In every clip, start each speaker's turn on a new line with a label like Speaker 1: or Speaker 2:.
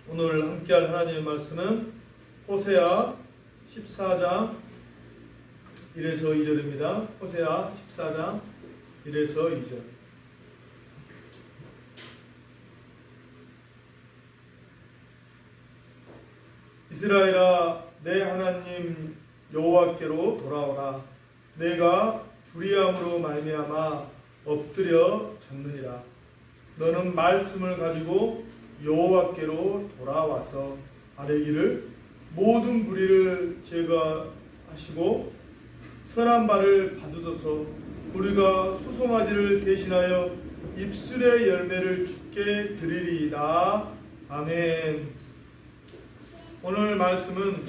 Speaker 1: 오늘 함께할 하나님의 말씀은 호세아 14장 1에서 2절입니다. 호세아 14장 1에서 2절. 이스라엘아, 내 하나님 여호와께로 돌아오라. 내가 불의함으로 말미암아 엎드려 졌느니라. 너는 말씀을 가지고 여호와께로 돌아와서 아뢰기를 모든 불의를 제거하시고 선한 발을 받으소서. 우리가 수송아지를 대신하여 입술의 열매를 주께 드리리이다. 아멘. 오늘 말씀은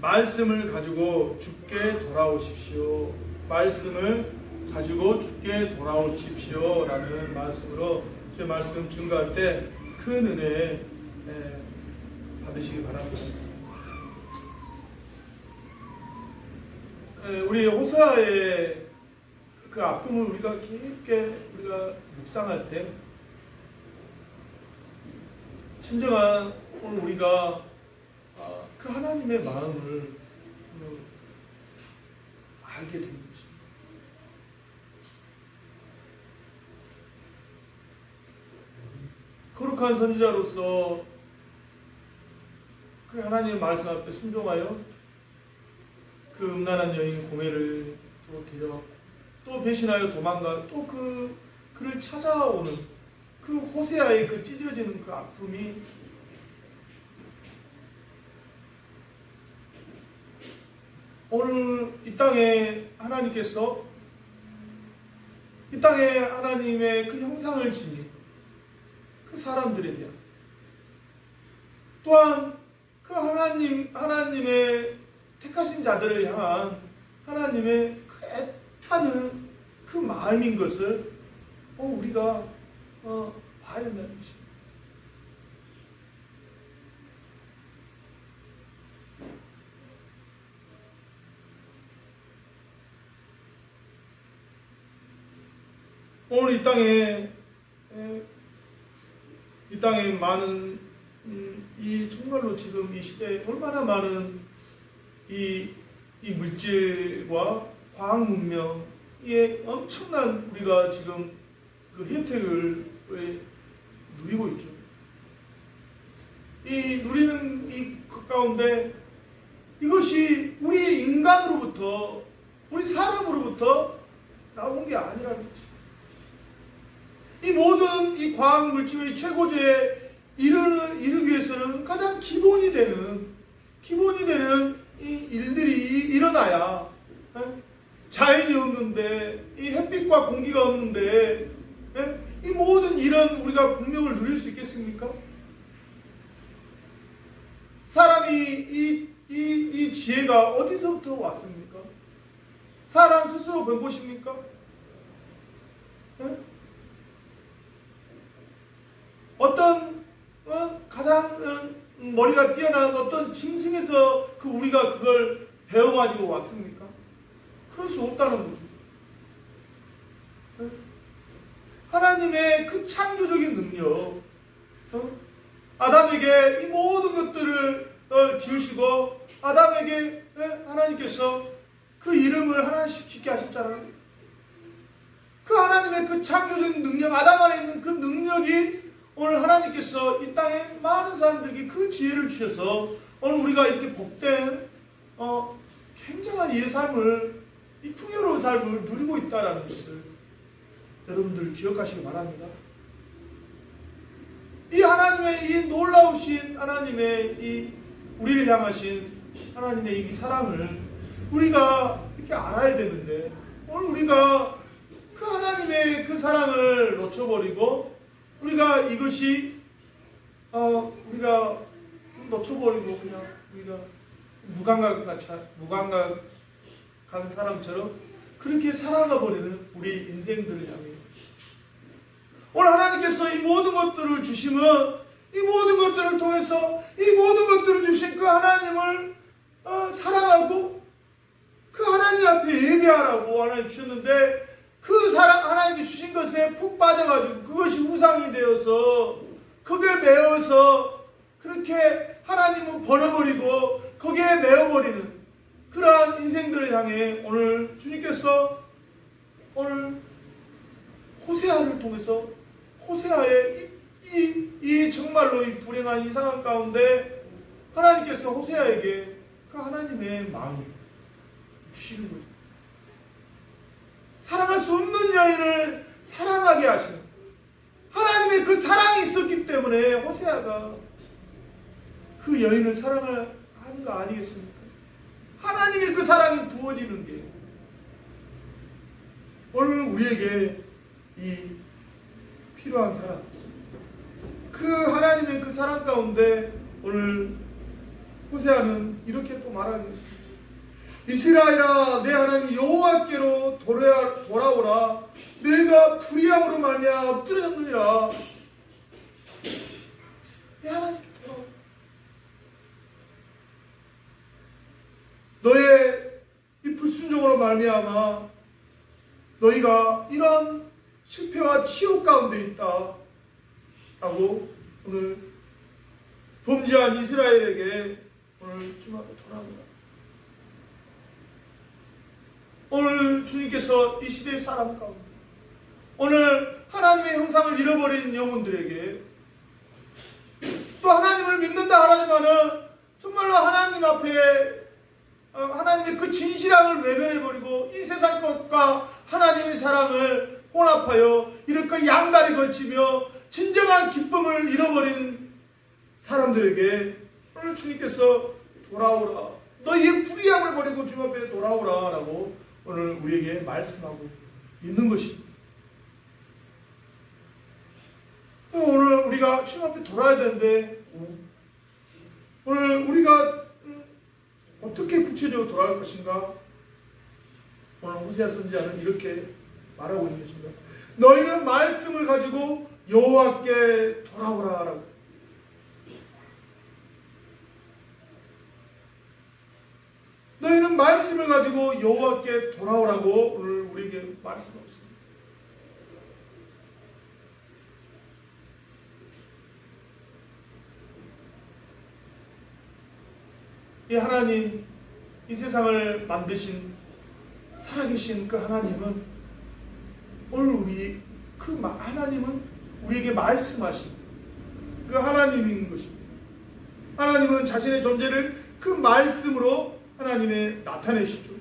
Speaker 1: 말씀을 가지고 주께 돌아오십시오. 말씀을 가지고 주께 돌아오십시오 라는 말씀으로 제 말씀 증거할 때 큰 은혜 받으시기 바랍니다. 우리 호세아의 그 아픔을 우리가 깊게 묵상할 때 진정한 오늘 우리가 그 하나님의 마음을 알게 된 것입니다. 거룩한 선지자로서 그 하나님의 말씀 앞에 순종하여 그 음란한 여인 고멜을 또 데려왔고 또 배신하여 도망가 또 그를 찾아오는 그 호세아의 그 찢어지는 그 아픔이 오늘 이 땅에 하나님께서 이 땅에 하나님의 그 형상을 지닌 그 사람들에 대한 또한 그 하나님의 택하신 자들을 향한 하나님의 그 애타는 그 마음인 것을 우리가 봐야 된다는 것입니다. 오늘 이 땅에 많은 이 정말로 지금 이 시대에 얼마나 많은 이 물질과 과학 문명의 엄청난 우리가 지금 그 혜택을 누리고 있죠. 이 누리는 그 가운데 이것이 우리 인간으로부터 우리 사람으로부터 나온 게 아니라는 것입니다. 이 모든 이 과학 물질의 최고조에 이르기 위해서는 가장 기본이 되는 이 일들이 일어나야 자연이 없는데 이 햇빛과 공기가 없는데 이 모든 이런 우리가 문명을 누릴 수 있겠습니까? 사람이 이 지혜가 어디서부터 왔습니까? 사람 스스로 본 것입니까? 어떤 가장 머리가 뛰어난 어떤 짐승에서 우리가 그걸 배워가지고 왔습니까? 그럴 수 없다는 거죠. 하나님의 그 창조적인 능력, 아담에게 이 모든 것들을 지으시고 아담에게 하나님께서 그 이름을 하나씩 짓게 하셨잖아요. 그 하나님의 그 창조적인 능력, 아담 안에 있는 그 능력이 오늘 하나님께서 이 땅에 많은 사람들에게 그 지혜를 주셔서 오늘 우리가 이렇게 복된 굉장한 이 삶을, 이 풍요로운 삶을 누리고 있다는 것을 여러분들 기억하시기 바랍니다. 이 하나님의 이 놀라우신 하나님의 이 우리를 향하신 하나님의 이 사랑을 우리가 이렇게 알아야 되는데 오늘 우리가 그 하나님의 그 사랑을 놓쳐버리고 우리가 이것이 우리가 놓쳐버리고 그냥 우리가 무감각한 사람처럼 그렇게 살아가 버리는 우리 인생들을 향해 오늘 하나님께서 이 모든 것들을 주시면 이 모든 것들을 통해서 이 모든 것들을 주신 그 하나님을 사랑하고 그 하나님 앞에 예배하라고 하나님 주셨는데 그 사랑 하나님께 주신 것에 푹 빠져가지고 그것이 우상이 되어서 거기에 매여서 그렇게 하나님은 버려버리고 거기에 매여버리는 그러한 인생들을 향해 오늘 주님께서 오늘 호세아를 통해서 호세아의 이 정말로 이 불행한 이 상황 가운데 하나님께서 호세아에게 그 하나님의 마음 주시는 거죠. 사랑할 수 없는 여인을 사랑하게 하시는 하나님의 그 사랑이 있었기 때문에 호세아가 그 여인을 사랑을 하는 거 아니겠습니까? 하나님의 그 사랑이 부어지는 게 오늘 우리에게 이 필요한 사랑, 그 하나님의 그 사랑 가운데 오늘 호세아는 이렇게 또 말하는 것입니다. 이스라엘아, 내 하나님 여호와께로 돌아오라. 내가 불의함으로 말미암아 엎드렸느니라. 내 하나님께 돌아오라. 너의 이 불순종으로 말미암아 너희가 이런 실패와 치욕 가운데 있다 라고 오늘 범죄한 이스라엘에게 오늘 주님 앞에 돌아옵니다. 오늘 주님께서 이 시대의 사람 가운데 오늘 하나님의 형상을 잃어버린 영혼들에게 또 하나님을 믿는다 하지만은 정말로 하나님 앞에 하나님의 그 진실함을 외면해버리고 이 세상 것과 하나님의 사랑을 혼합하여 이렇게 양다리 걸치며 진정한 기쁨을 잃어버린 사람들에게 오늘 주님께서 돌아오라. 너희의 불의함을 버리고 주님 앞에 돌아오라 라고 오늘 우리에게 말씀하고 있는 것입니다. 오늘 우리가 주님 앞에 돌아야 되는데 오늘 우리가 어떻게 구체적으로 돌아갈 것인가? 오늘 호세아 선지자는 이렇게 말하고 있는 것입니다. 너희는 말씀을 가지고 여호와께 돌아오라 라고. 너희는 말씀을 가지고 여호와께 돌아오라고 오늘 우리에게 말씀하고 있습니다. 이 하나님, 이 세상을 만드신 살아계신 그 하나님은 오늘 하나님은 우리에게 말씀하신 그 하나님인 것입니다. 하나님은 자신의 존재를 그 말씀으로 하나님의 나타내시죠.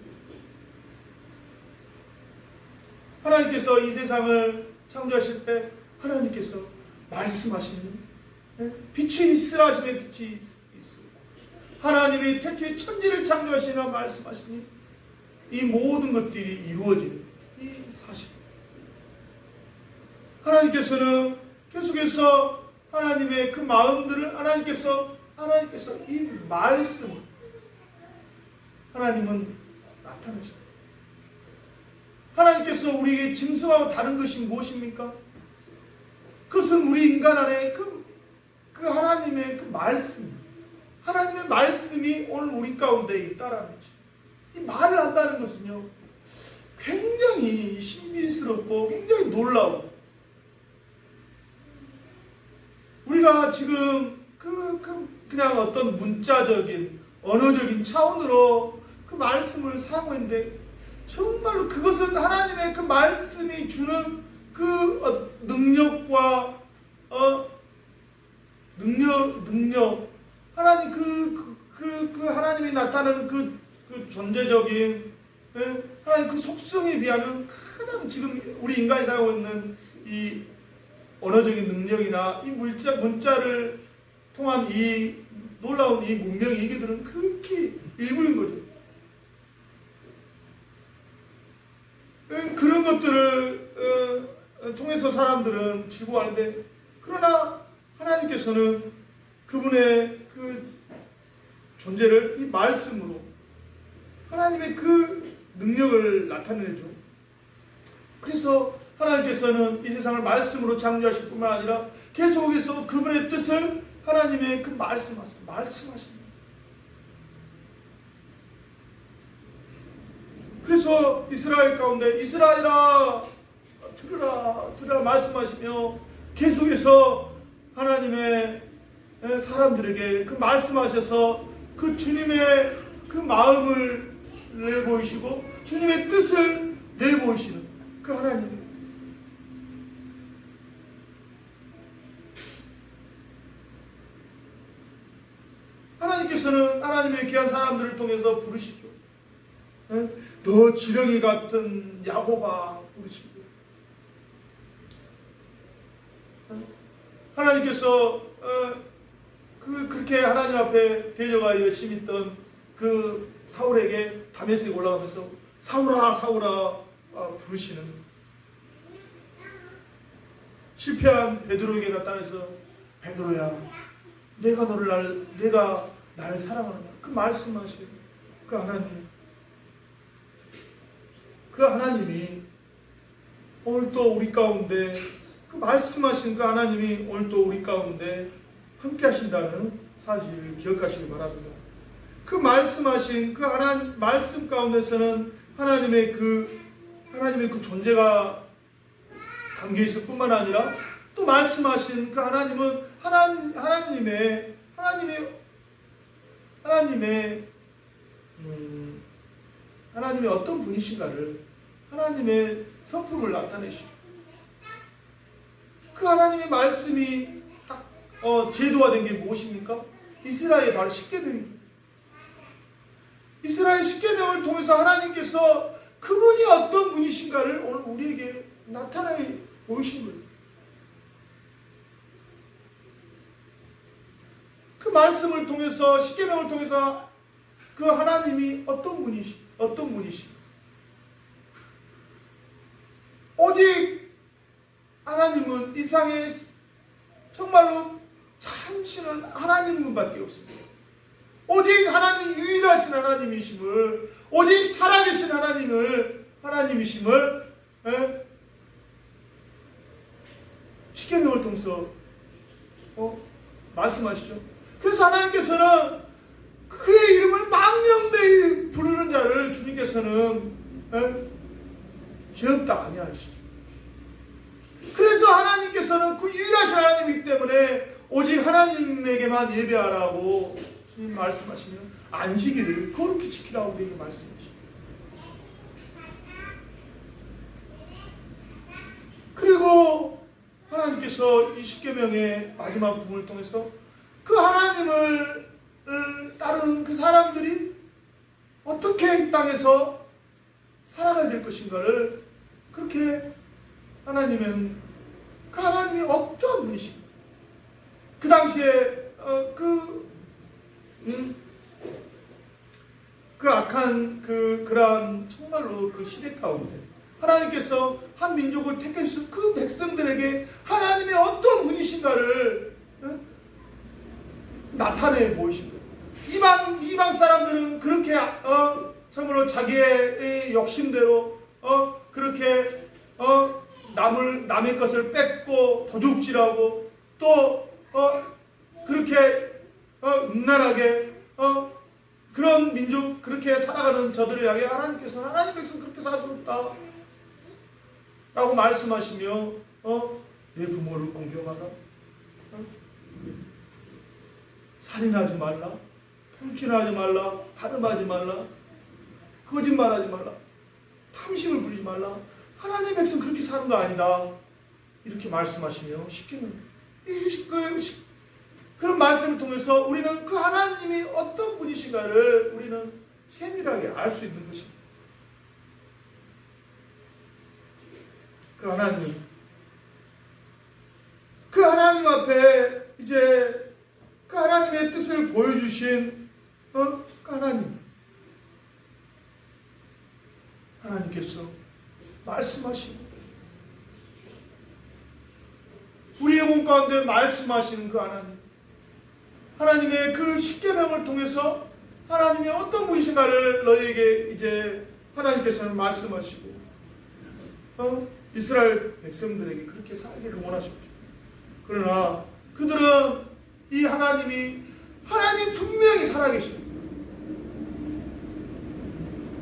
Speaker 1: 하나님께서 이 세상을 창조하실 때 하나님께서 말씀하신 빛이 있으라 하시면 빛이 있습니다. 하나님이 태초에 천지를 창조하시나 말씀하시니 이 모든 것들이 이루어지는 이 사실. 하나님께서는 계속해서 하나님의 그 마음들을 하나님께서 이 말씀을 하나님은 나타내십니다. 하나님께서 우리에게 짐승하고 다른 것이 무엇입니까? 그것은 우리 인간 안에 그 하나님의 그 말씀, 하나님의 말씀이 오늘 우리 가운데 있다라는 거죠. 이 말을 한다는 것은요, 굉장히 신비스럽고 굉장히 놀라워. 우리가 지금 그냥 어떤 문자적인 언어적인 차원으로 그 말씀을 사용했는데 정말로 그것은 하나님의 그 말씀이 주는 그 능력과 능력 하나님 그 하나님이 나타나는 그 존재적인 하나님 그 속성에 비하면 가장 지금 우리 인간이 살고 있는 이 언어적인 능력이나 이 문자를 통한 이 놀라운 이 문명의 이게들은 극히 일부인 거죠. 그런 것들을 통해서 사람들은 즐거워하는데, 그러나 하나님께서는 그분의 그 존재를 이 말씀으로 하나님의 그 능력을 나타내죠. 그래서 하나님께서는 이 세상을 말씀으로 창조하실 뿐만 아니라 계속해서 그분의 뜻을 하나님의 그 말씀하십니다. 그래서 이스라엘 가운데 이스라엘아 들으라 말씀하시며 계속해서 하나님의 사람들에게 그 말씀하셔서 그 주님의 그 마음을 내보이시고 주님의 뜻을 내보이시는 그 하나님. 하나님께서는 하나님의 귀한 사람들을 통해서 부르시죠. 더 지렁이 같은 야곱아 부르시고, 하나님께서 그렇게 하나님 앞에 대적하여 열심히 있던 그 사울에게 다메섹에 올라가면서 사울아 사울아 부르시는, 실패한 베드로에게 나타나서 베드로야 내가 나를 사랑하느냐 그 말씀하시는 그 하나님. 그 하나님이 오늘 또 우리 가운데, 그 말씀하신 그 하나님이 오늘 또 우리 가운데 함께 하신다는 사실을 기억하시기 바랍니다. 그 말씀하신 그 하나님 말씀 가운데서는 하나님의 그 존재가 담겨 있을 뿐만 아니라 또 말씀하신 그 하나님은 하나님의 어떤 분이신가를, 하나님의 성품을 나타내시죠. 그 하나님의 말씀이 제도화된 게 무엇입니까? 이스라엘의 바로 십계명입니다. 이스라엘 십계명을 통해서 하나님께서 그분이 어떤 분이신가를 오늘 우리에게 나타내 보이신 거예요. 그 말씀을 통해서, 십계명을 통해서 그 하나님이 어떤 분이신가? 오직 하나님은 이 세상에 정말로 참신한 하나님뿐밖에 없습니다. 오직 하나님 유일하신 하나님이심을, 오직 살아계신 하나님이심을 십계명을 통해서 말씀하시죠. 그래서 하나님께서는 그의 이름을 망령되이 부르는 자를 주님께서는 죄없다 아니하시죠. 그래서 하나님께서는 그 유일하신 하나님이기 때문에 오직 하나님에게만 예배하라고 주님 말씀하시면 안식일을 거룩히 지키라고 우리에게 말씀하시죠. 그리고 하나님께서 이 십계명의 마지막 부분을 통해서 그 하나님을 따르는 그 사람들이 어떻게 이 땅에서 살아가야 될 것인가를, 그렇게 하나님은 그 하나님이 어떠한 분이십니까? 그 당시에 그 악한 그러한 정말로 그 시대 가운데 하나님께서 한 민족을 택해주신 그 백성들에게 하나님의 어떤 분이신가를 나타내 보이신 거예요. 이방 사람들은 그렇게 정말로 자기의 욕심대로 그렇게 남의 것을 뺏고 도둑질하고 또 그렇게 음란하게 그런 민족, 그렇게 살아가는 저들을 향해 하나님께서 하나님 백성 그렇게 살 수 없다 라고 말씀하시며 내 부모를 공경하라, 살인하지 말라,偷盗하지 말라, 가늠하지 말라, 거짓말하지 말라, 탐심을 부리지 말라, 하나님 백성 그렇게 사는 거 아니다 이렇게 말씀하시며 그런 말씀을 통해서 우리는 그 하나님이 어떤 분이신가를 우리는 세밀하게 알 수 있는 것입니다. 그 하나님 앞에 이제 그 하나님의 뜻을 보여주신 그 하나님께서 말씀하시고 우리의 몸 가운데 말씀하시는 그 하나님의 그 십계명을 통해서 하나님의 어떤 분이신가를 너희에게 이제 하나님께서는 말씀하시고 이스라엘 백성들에게 그렇게 살기를 원하셨죠. 그러나 그들은 이 하나님 분명히 살아계시는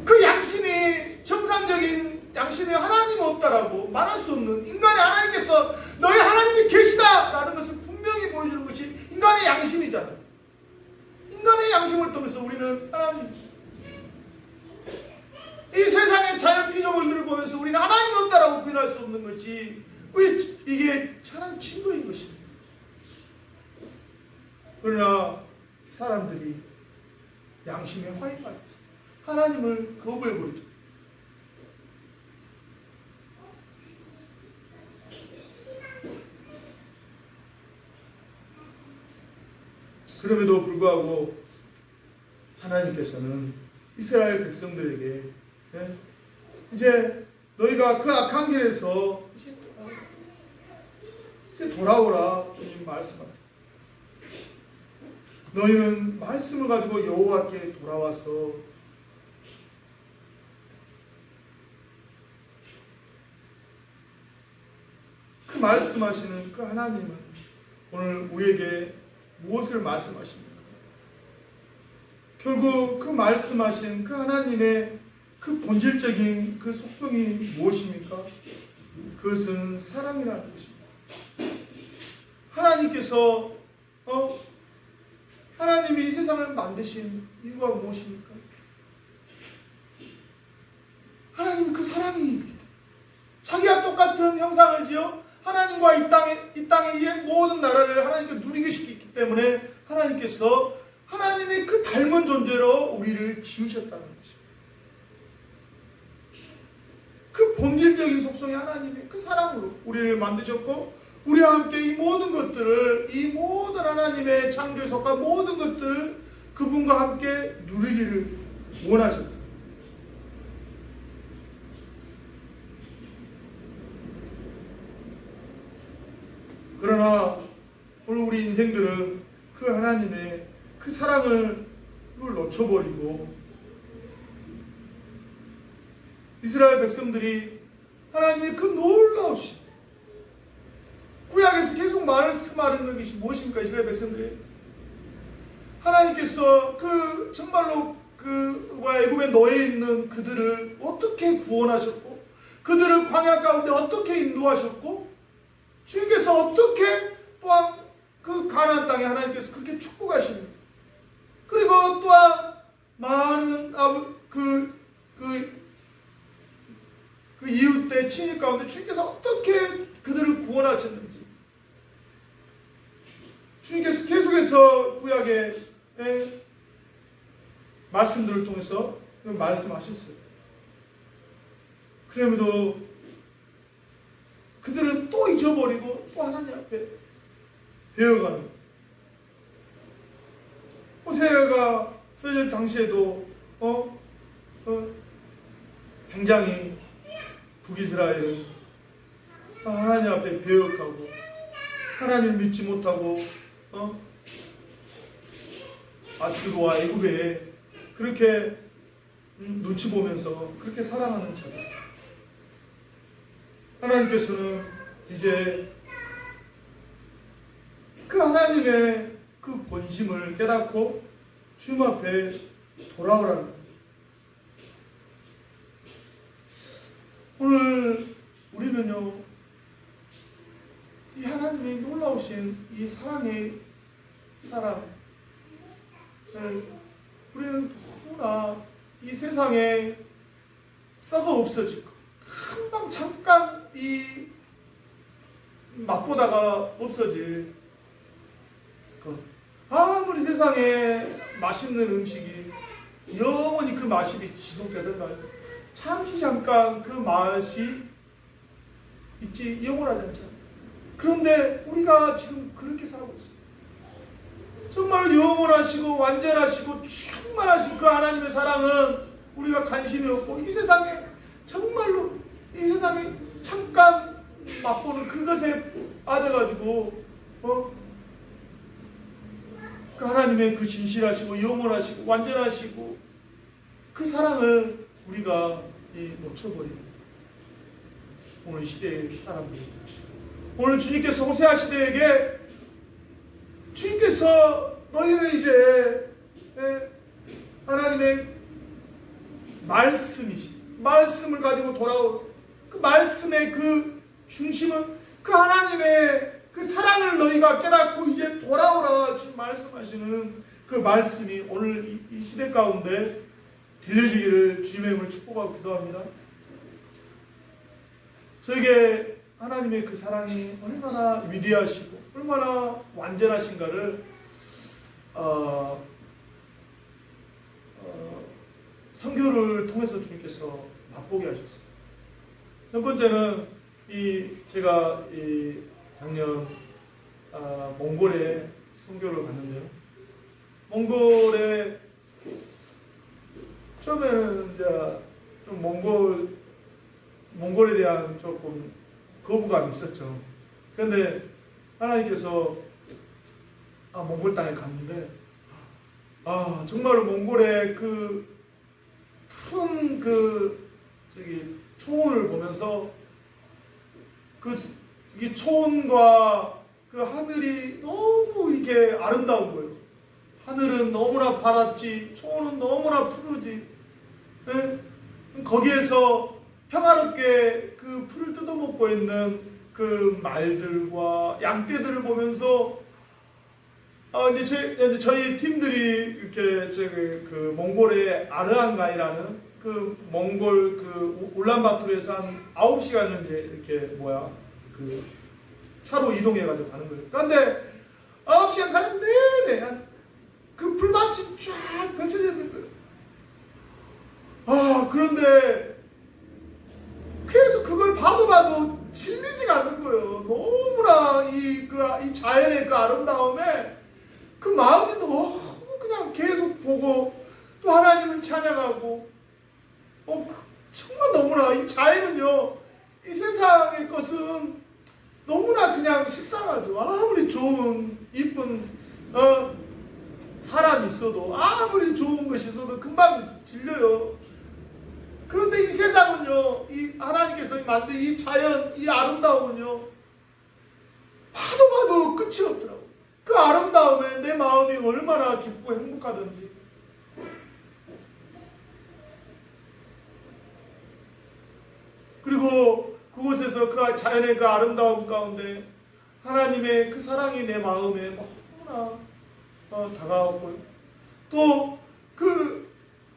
Speaker 1: 그 양심이 정상적인 양심이 하나님 없다라고 말할 수 없는 인간의 하나님께서 너희 하나님이 계시다라는 것을 분명히 그러나 사람들이 양심의 화인 받아서 하나님을 거부해버리죠. 그럼에도 불구하고 하나님께서는 이스라엘 백성들에게 이제 너희가 그 악한 길에서 이제 돌아오라 주님 말씀하세요. 너희는 말씀을 가지고 여호와께 돌아와서 그 말씀하시는 그 하나님은 오늘 우리에게 무엇을 말씀하십니까? 결국 그 말씀하신 그 하나님의 그 본질적인 그 속성이 무엇입니까? 그것은 사랑이라는 것입니다. 하나님께서 하나님이 이 세상을 만드신 이유가 무엇입니까? 하나님은 그 사랑이 자기와 똑같은 형상을 지어 하나님과 이 땅의 모든 나라를 하나님께 누리게 시켰기 때문에 하나님께서 하나님의 그 닮은 존재로 우리를 지으셨다는 것입니다. 그 본질적인 속성이 하나님의 그 사랑으로 우리를 만드셨고 우리와 함께 이 모든 것들을 이 모든 하나님의 창조에 속한 모든 것들을 그분과 함께 누리기를 원하셨다. 그러나 오늘 우리 인생들은 그 하나님의 그 사랑을 놓쳐버리고 이스라엘 백성들이 하나님의 그 놀라우신 구약에서 계속 말씀하는 것이 무엇입니까? 이스라엘 백성들이 하나님께서 그 정말로 그 애굽에 노예 있는 그들을 어떻게 구원하셨고 그들을 광야 가운데 어떻게 인도하셨고 주님께서 어떻게 또한 그 가나안 땅에 하나님께서 그렇게 축복하십니다. 그리고 또한 많은 그 이웃의 친일 가운데 주님께서 어떻게 그들을 구원하셨는지 주님께서 계속해서 구약의 말씀들을 통해서 말씀하셨어요. 그럼에도 그들은 또 잊어버리고 또 하나님 앞에 배워가는 호세아가 써질 당시에도 굉장히 북이스라엘은 하나님 앞에 배역하고 하나님 믿지 못하고 아수르와 애굽에 그렇게 눈치 보면서 그렇게 살아가는 자들 하나님께서는 이제 그 하나님의 그 본심을 깨닫고 주님 앞에 돌아오라는 거예요. 오늘 우리는요 이 하나님의 놀라우신 이 사랑의 사랑을 우리는 너무나 이 세상에 썩어 없어지고 금방 잠깐 이 맛보다가 없어질 것. 아무리 세상에 맛있는 음식이 영원히 그 맛이 지속되든 말든 잠시 잠깐 그 맛이 있지 영원하지 않잖아. 그런데 우리가 지금 그렇게 살고 있어요. 정말 영원하시고 완전하시고 충만하신 그 하나님의 사랑은 우리가 관심이 없고 이 세상에 정말로 이 세상에 잠깐 맛보는 그것에 빠져가지고 그 하나님의 그 진실하시고 영원하시고 완전하시고 그 사랑을 우리가 놓쳐버리는 오늘 시대의 사람들입니다. 오늘 주님께서 호세아 시대에게 주님께서 너희는 이제 하나님의 말씀을 가지고 돌아올 그 말씀의 그 중심은 그 하나님의 그 사랑을 너희가 깨닫고 이제 돌아오라 지금 말씀하시는 그 말씀이 오늘 이 시대 가운데 들려지기를 주님의 이름으로 축복하고 기도합니다. 저에게 하나님의 그 사랑이 얼마나 위대하시고 얼마나 완전하신가를 어, 선교를 통해서 주님께서 맛보게 하셨어요. 첫 번째는 제가 작년 몽골에 선교를 갔는데요. 몽골에 처음에는 이제 좀 몽골에 대한 조금 거부감이 있었죠. 그런데 하나님께서 몽골 땅에 갔는데 정말로 몽골의 큰 초원을 보면서 이 초원과 그 하늘이 너무 이렇게 아름다운 거예요. 하늘은 너무나 파랗지, 초원은 너무나 푸르지. 네? 거기에서 평화롭게 그 풀을 뜯어먹고 있는 그 말들과 양떼들을 보면서 이제 저희 팀들이 이렇게 그 몽골의 아르한가이라는 그 몽골 그 울란바토르에서 한 9시간을 이제 이렇게 그 차로 이동해가지고 가는 거예요. 그런데 9시간 가는 내내 그 풀밭이 쫙 펼쳐져 있는 거예요. 그런데 계속 그걸 봐도 질리지가 않는 거예요. 너무나 이 자연의 그 아름다움에 그 마음이 너무 그냥 계속 보고 또 하나님을 찬양하고 정말 너무나 이 자연은요, 이 세상의 것은 너무나 그냥 식상하죠. 아무리 좋은 이쁜 사람이 있어도, 아무리 좋은 것이 있어도 금방 질려요. 그런데 이 세상은요, 이 하나님께서 만든 이 자연, 이 아름다움은요, 봐도 끝이 없더라고요. 그 아름다움에 내 마음이 얼마나 기쁘고 행복하든지. 그리고 그곳에서 그 자연의 그 아름다움 가운데 하나님의 그 사랑이 내 마음에 너무나 다가왔고요. 또 그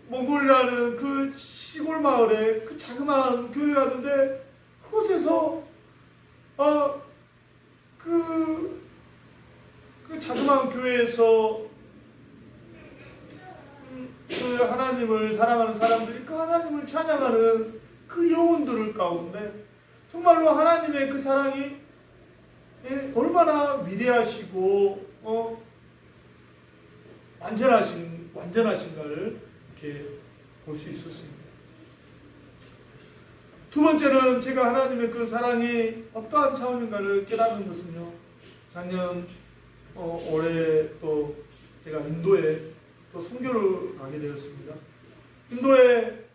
Speaker 1: 몽골이라는 그 시골 마을에 그 자그마한 교회가 있는데 그곳에서 그 자그마한 교회에서 그 하나님을 사랑하는 사람들이 그 하나님을 찬양하는 그 영혼들 가운데 정말로 하나님의 그 사랑이 얼마나 위대하시고 완전하신가를 이렇게 볼 수 있었습니다. 두 번째는 제가 하나님의 그 사랑이 어떠한 차원인가를 깨닫는 것은요, 작년 올해 또 제가 인도에 또 선교를 가게 되었습니다. 인도에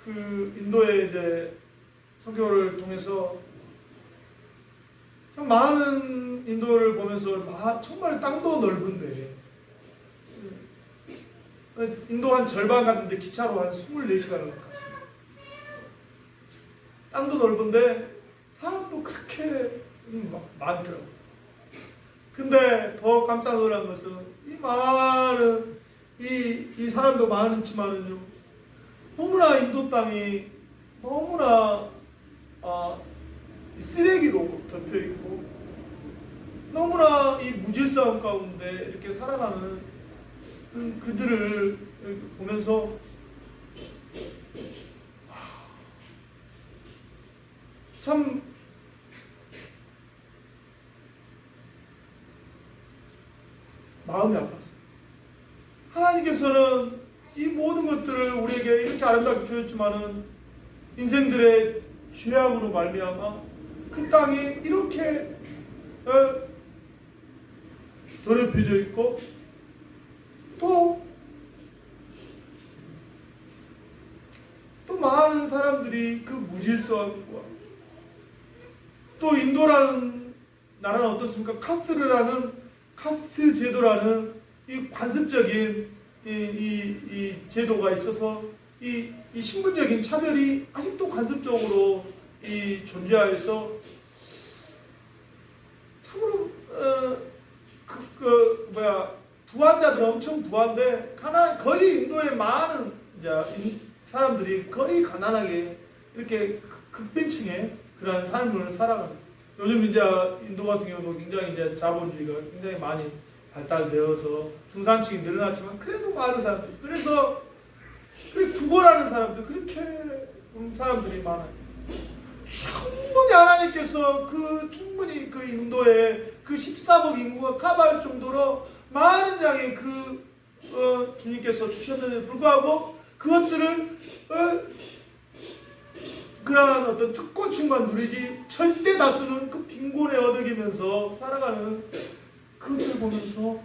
Speaker 1: 인도에 이제 선교를 통해서 참 많은 인도를 보면서 정말 땅도 넓은데 인도 한 절반 갔는데 기차로 한 24시간을 갔습니다. 땅도 넓은데 사람도 그렇게 많더라고요. 근데 더 깜짝 놀란 것은 이 많은 이 사람도 많지만은요, 너무나 인도 땅이 너무나 쓰레기로 덮여 있고 너무나 이 무질서함 가운데 이렇게 살아가는 그들을 보면서 참 마음이 아팠어요. 하나님께서는 이 모든 것들을 우리에게 이렇게 아름답게 주셨지만은 인생들의 죄악으로 말미암아 그 땅이 이렇게 더럽혀져 있고 또 많은 사람들이 그 무질서함과 또 인도라는 나라는 어떻습니까? 카스트 제도라는 이 관습적인 이 제도가 있어서 이 신분적인 차별이 아직도 관습적으로 존재하여서 참으로 부한자들 엄청 부한데 거의 인도의 많은 사람들이 거의 가난하게 이렇게 극빈층의 그러한 삶을 살아갑니다. 요즘 이제 인도 같은 경우도 굉장히 이제 자본주의가 굉장히 많이 발달되어서 중산층이 늘어났지만 그래도 많은 사람들, 그래서 구걸하는 사람들, 그렇게 사람들이 많아요. 충분히 하나님께서 충분히 그 인도에 그 13억 인구가 커버할 정도로 많은 양의 주님께서 주셨는데도 불구하고 그것들을 그러한 어떤 특권층만 누리지 절대 다수는 그 빈곤에 어덕이면서 살아가는 그것을 보면서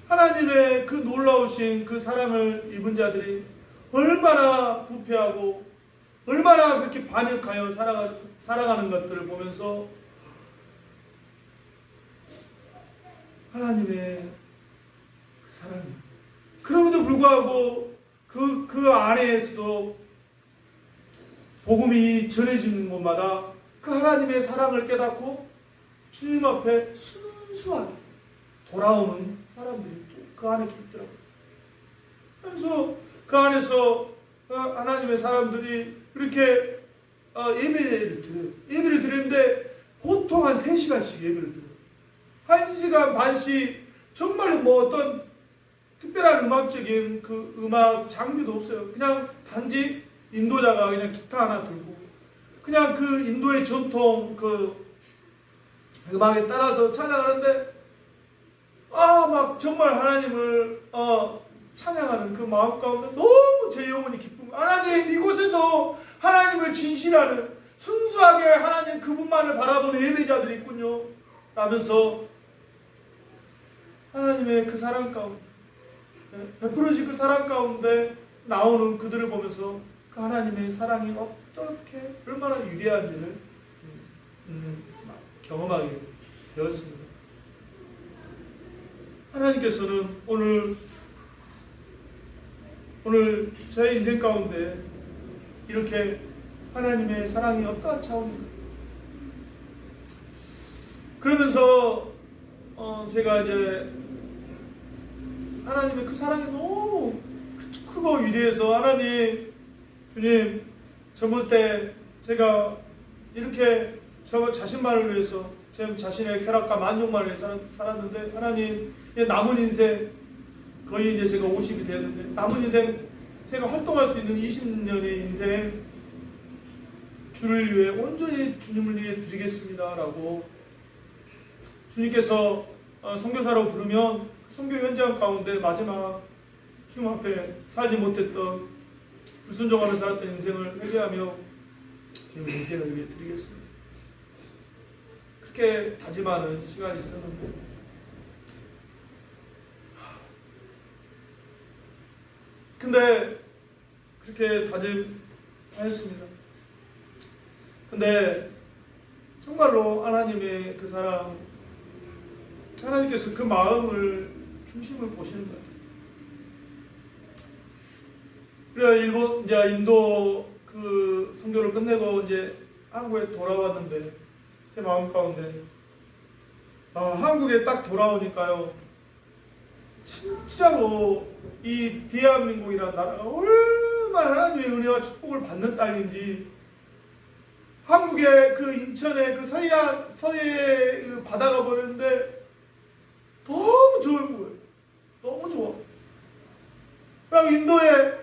Speaker 1: 하나님의 그 놀라우신 그 사랑을 입은 자들이 얼마나 부패하고 얼마나 그렇게 반역하여 살아가는 것들을 보면서 하나님의 그 사랑이, 그럼에도 불구하고 그 안에서도 복음이 전해지는 곳마다 그 하나님의 사랑을 깨닫고 주님 앞에 순수하게 돌아오는 사람들이 또 그 안에 있더라고요. 그래서 그 안에서 하나님의 사람들이 이렇게 예배를 드려요. 예배를 드리는데 보통 한 3시간씩 예배를 드려요. 1시간 반씩 정말로 뭐 어떤 특별한 음악적인 그 음악 장비도 없어요. 그냥 단지 인도자가 그냥 기타 하나 들고 그냥 그 인도의 전통 그 음악에 따라서 찬양하는데 막 정말 하나님을 찬양하는 그 마음 가운데 너무 제 영혼이 기쁜 거예요. 하나님, 이곳에도 하나님을 진실하는 순수하게 하나님 그분만을 바라보는 예배자들이 있군요 라면서 하나님의 그 사랑 가운데 베풀어진 그 사랑 가운데 나오는 그들을 보면서 그 하나님의 사랑이 어떻게 얼마나 위대한지를 경험하게 되었습니다. 하나님께서는 오늘 제 인생 가운데 이렇게 하나님의 사랑이 어떠한 차원인가, 그러면서 제가 이제 하나님의 그 사랑이 너무 크고 위대해서 하나님, 주님, 젊을 때 제가 이렇게 저 자신만을 위해서 제 자신의 쾌락과 만족만을 위해서 살았는데 하나님, 남은 인생 거의 이제 제가 50이 되었는데 남은 인생 제가 활동할 수 있는 20년의 인생 주를 위해 온전히 주님을 위해 드리겠습니다 라고 주님께서 선교사로 부르면 선교 현장 가운데 마지막 주님 앞에 살지 못했던 불순종하며 살았던 인생을 회개하며 주님 인생을 위해 드리겠습니다. 그렇게 다짐하는 시간이 있었는데 근데 그렇게 다짐하였습니다. 근데 정말로 하나님의 그 사랑, 하나님께서 그 마음을 중심을 보시는 것 같아요. 그래 이제 인도 그 선교를 끝내고 이제 한국에 돌아왔는데 제 마음 가운데 한국에 딱 돌아오니까요, 진짜로 이 대한민국이라는 나라가 얼마나 하나님의 은혜와 축복을 받는 땅인지, 한국의 그 인천의 그 서해의 그 바다가 보이는데 너무 좋은 거예요. 너무 좋아. 그럼 인도에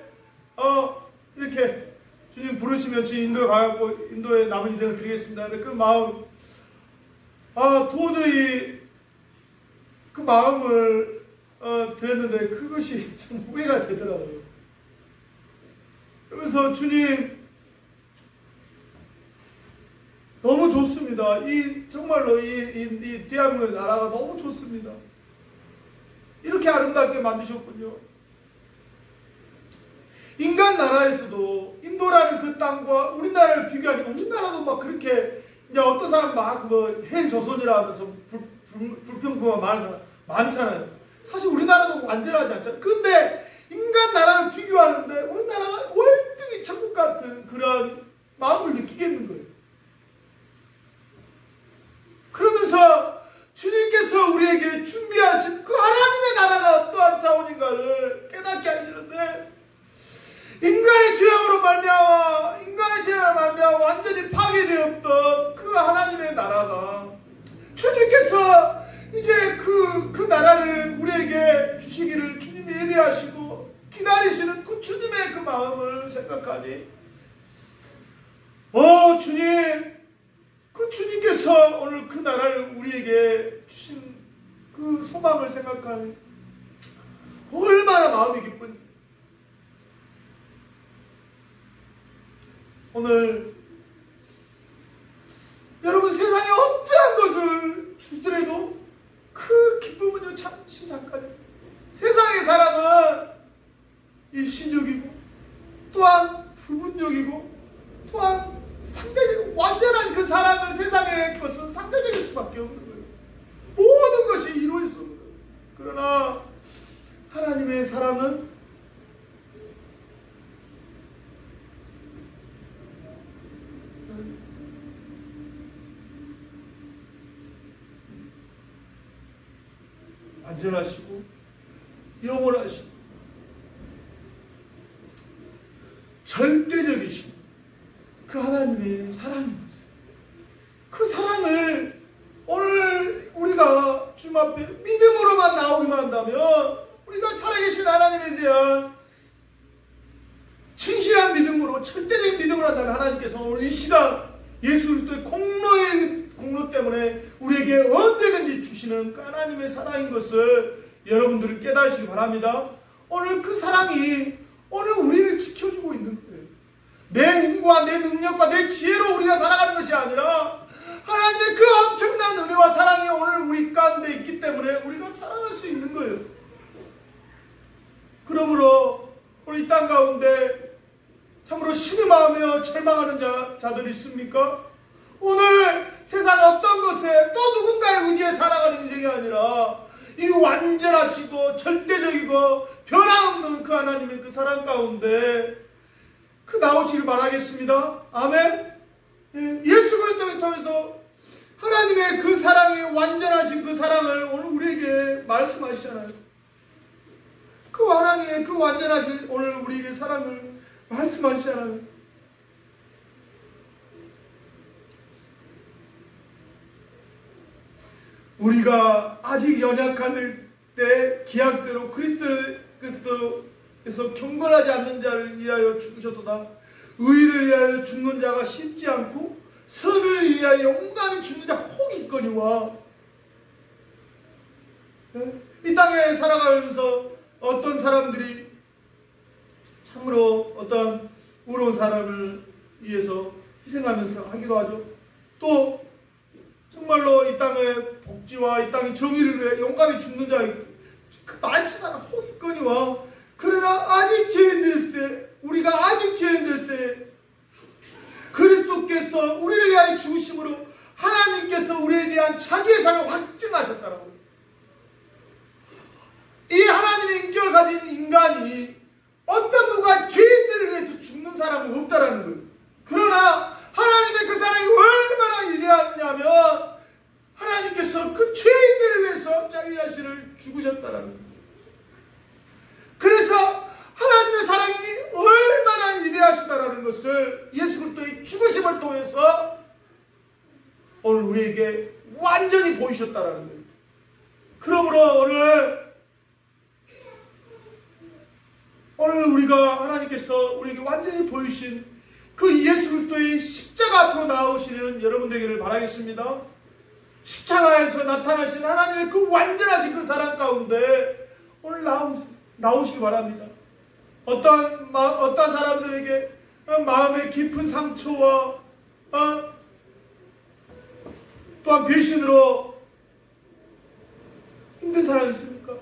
Speaker 1: 이렇게 주님 부르시면 주님 인도에 가고 인도에 남은 인생을 드리겠습니다. 그 마음, 도저히 그 마음을 드렸는데 그것이 참 후회가 되더라고요. 그래서 주님 너무 좋습니다. 정말로 이 대한민국 나라가 너무 좋습니다. 이렇게 아름답게 만드셨군요. 인간 나라에서도 인도라는 그 땅과 우리나라를 비교하니까 우리나라도 막 그렇게 이제 어떤 사람 막 헬조선이라 하면서 불평등한 사람 많잖아요. 사실 우리나라도 완전하지 않잖아요. 근데 인간 나라를 비교하는데 우리나라가 월등히 천국 같은 그런 마음을 느끼겠는 거예요. 그러면서 주님께서 우리에게 준비하신 그 하나님의 나라가 어떠한 차원인가를 깨닫게 하시는데, 인간의 죄악으로 말미암아 완전히 파괴되었던 그 하나님의 나라가 주님께서 이제 그 나라를 우리에게 주시기를 주님이 예배하시고 기다리시는 그 주님의 그 마음을 생각하니, 주님, 그 주님께서 오늘 그 나라를 우리에게 주신 그 소망을 생각하니 얼마나 마음이 기쁜지. 오늘 여러분, 세상에 어떠한 것을 주더라도 그 기쁨은요 참 시작까지. 세상의 사랑은 일시적이고 또한 부분적이고 또한 상대적이고, 완전한 그 사랑을 세상의 것은 상대적일 수밖에 없는 거예요. 모든 것이 이루어질 수 없는 거예요. 그러나 하나님의 사랑은 완전하시고 영원하시고 절대적이시고 그 하나님의 사랑입니다. 그 사랑을 오늘 우리가 주님 앞에 믿음으로만 나오기만 한다면, 우리가 살아계신 하나님에 대한 진실한 믿음으로, 절대적인 믿음으로 한다면, 하나님께서 오늘 이 시간 예수 그리스도의 공로 때문에 우리에게 언제든지 주시는 그 하나님의 사랑인 것을 여러분들이 깨달으시기 바랍니다. 오늘 그 사랑이 오늘 우리를 지켜주고 있는 거예요. 내 힘과 내 능력과 내 지혜로 우리가 살아가는 것이 아니라 하나님의 그 엄청난 은혜와 사랑이 오늘 우리 가운데 있기 때문에 우리가 살아갈 수 있는 거예요. 그러므로 오늘 이 땅 가운데 참으로 신음하며 절망하는 자들이 있습니까? 오늘 세상 어떤 것에 또 누군가의 의지에 살아가는 인생이 아니라 이 완전하시고 절대적이고 변함없는 그 하나님의 그 사랑 가운데 그 나오시기를 바라겠습니다. 아멘. 예수 그리스도를 통해서 하나님의 그 사랑이, 완전하신 그 사랑을 오늘 우리에게 말씀하시잖아요. 그 하나님의 그 완전하신 오늘 우리에게 사랑을 말씀하시잖아요. 우리가 아직 연약할 때 기약대로 그리스도께서 경건하지 않는 자를 위하여 죽으셨도다. 의를 위하여 죽는 자가 쉽지 않고 선을 위하여 온감히 죽는 자 혹 있거니와. 이 땅에 살아가면서 어떤 사람들이 참으로 어떤 의로운 사람을 위해서 희생하면서 하기도 하죠. 또 정말로 이 땅의 복지와 이 땅의 정의를 위해 용감히 죽는 자 많지는 않아 혹 있거니와. 그러나 아직 죄인 됐을 때, 우리가 아직 죄인 됐을 때 그리스도께서 우리를 위하여 죽으심으로 하나님께서 우리에 대한 자기의 사랑을 확증하셨다라고. 이 하나님의 인격을 가진 인간이 어떤 누가 죄인들을 위해서 죽는 사람은 없다라는 거예요. 그러나 하나님의 그 사랑이 얼마나 위대하냐면 하나님께서 그 죄인들을 위해서 자기 자신을 죽으셨다라는 거예요. 그래서 하나님의 사랑이 얼마나 위대하시다라는 것을 예수 그리스도의 죽으심을 통해서 오늘 우리에게 완전히 보이셨다라는 거예요. 그러므로 오늘 우리가 하나님께서 우리에게 완전히 보이신 그 예수 그리스도의 십자가 앞으로 나오시는 여러분 되기를 바라겠습니다. 십자가에서 나타나신 하나님의 그 완전하신 그 사랑 가운데 오늘 나오시기 바랍니다. 어떤 사람들에게 마음의 깊은 상처와 또한 배신으로 힘든 사람이 있습니까?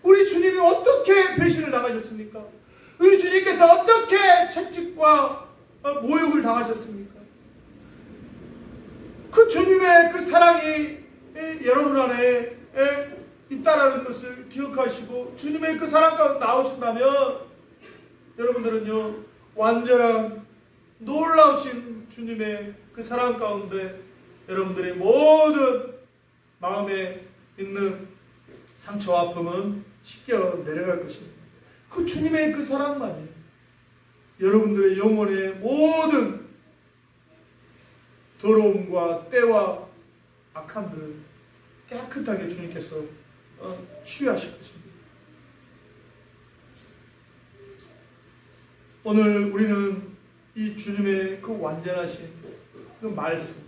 Speaker 1: 우리 주님이 어떻게 배신을 당하셨습니까? 우리 주님께서 어떻게 채찍과 모욕을 당하셨습니까? 그 주님의 그 사랑이 여러분 안에 있다라는 것을 기억하시고 주님의 그 사랑 가운데 나오신다면 여러분들은요 완전한 놀라우신 주님의 그 사랑 가운데 여러분들의 모든 마음에 있는 상처와 아픔은 씻겨 내려갈 것입니다. 그 주님의 그 사랑만이 여러분들의 영혼의 모든 더러움과 때와 악함들을 깨끗하게 주님께서 치유하실 것입니다. 오늘 우리는 이 주님의 그 완전하신 그 말씀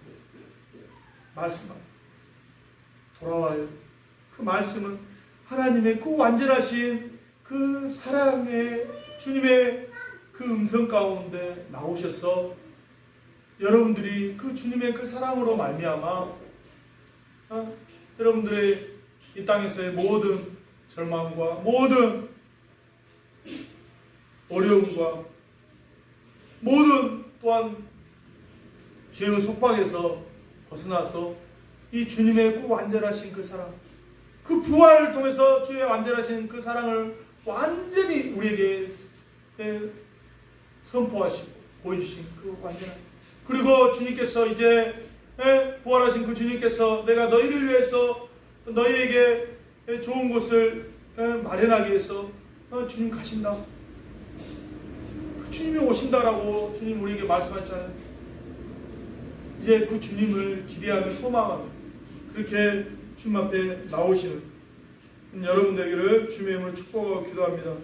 Speaker 1: 돌아와요. 그 말씀은 하나님의 그 완전하신 그 사랑의 주님의 그 음성 가운데 나오셔서 여러분들이 그 주님의 그 사랑으로 말미암아 여러분들의 이 땅에서의 모든 절망과 모든 어려움과 모든 또한 죄의 속박에서 벗어나서 이 주님의 그 완전하신 그 사랑, 그 부활을 통해서 주의 완전하신 그 사랑을 완전히 우리에게 선포하시고 보여주신 그 완전한, 그리고 주님께서 이제 부활하신 그 주님께서 내가 너희를 위해서 너희에게 좋은 곳을 마련하기 위해서 주님 가신다, 그 주님이 오신다라고 주님 우리에게 말씀하셨잖아요. 이제 그 주님을 기대하며 소망하며 그렇게 주님 앞에 나오시는 여러분들에게를 주님의 이름으로 축복하고 기도합니다.